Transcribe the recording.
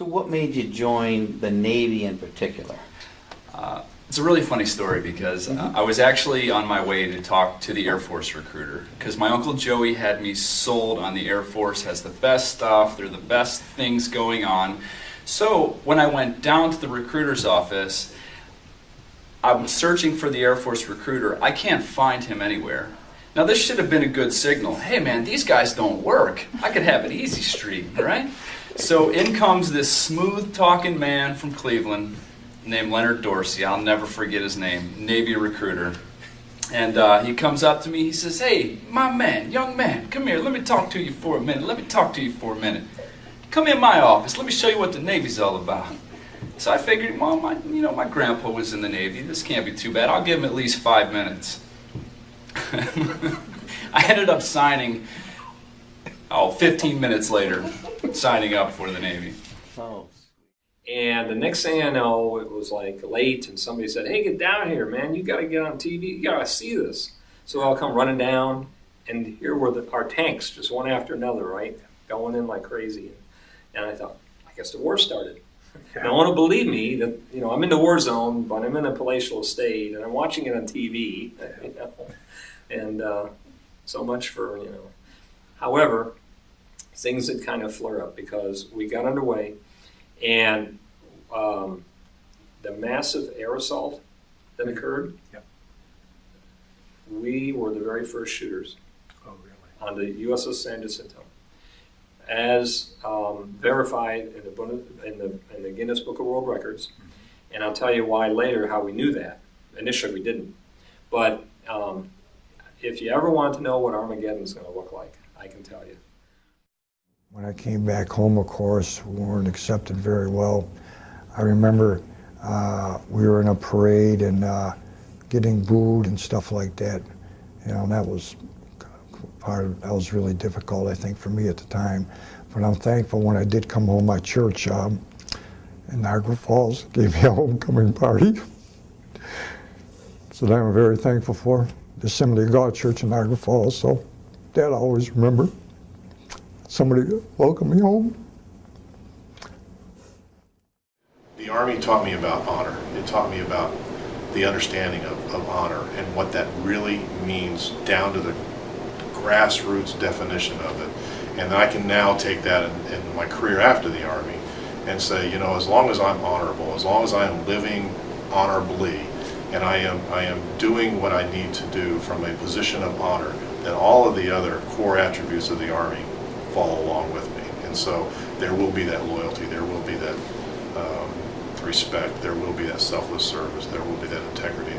So what made you join the Navy in particular? It's a really funny story because I was actually on my way to talk to the Air Force recruiter because my Uncle Joey had me sold on the Air Force has the best stuff, they're the best things going on. So when I went down to the recruiter's office, I'm searching for the Air Force recruiter. I can't find him anywhere. Now this should have been a good signal. Hey man, these guys don't work. I could have an easy streak, right? So in comes this smooth talking man from Cleveland named Leonard Dorsey. I'll never forget his name, Navy recruiter. And he comes up to me, he says, hey, my man, young man, come here, let me talk to you for a minute. Come in my office, let me show you what the Navy's all about. So I figured, well, my grandpa was in the Navy, this can't be too bad, I'll give him at least 5 minutes. I ended up signing, 15 minutes later, signing up for the Navy. Oh. And the next thing I know, it was like late, and somebody said, hey, get down here, man. You got to get on TV. You got to see this. So I'll come running down, and here were our tanks, just one after another, right? Going in like crazy. And I thought, I guess the war started. No one will believe me that, I'm in the war zone, but I'm in a palatial estate, and I'm watching it on TV. And so much for, However, things had kind of flared up because we got underway. And the massive air assault that occurred, we were the very first shooters on the USS San Jacinto, as verified in the Guinness Book of World Records. And I'll tell you why later, how we knew that. Initially, we didn't. But if you ever want to know what Armageddon's going to look like, I can tell you. When I came back home, of course, we weren't accepted very well. I remember we were in a parade and getting booed and stuff like that. That was that was really difficult, I think, for me at the time. But I'm thankful when I did come home, my church in Niagara Falls gave me a homecoming party. So that I'm very thankful for. The Assembly of God Church in Niagara Falls, so that I always remember. Somebody welcomed me home. The Army taught me about honor. It taught me about the understanding of honor and what that really means down to the grassroots definition of it. And I can now take that in my career after the Army and say, as long as I'm honorable, as long as I am living honorably, and I am doing what I need to do from a position of honor, then all of the other core attributes of the Army follow along with me. And so there will be that loyalty, there will be that respect, there will be that selfless service, there will be that integrity.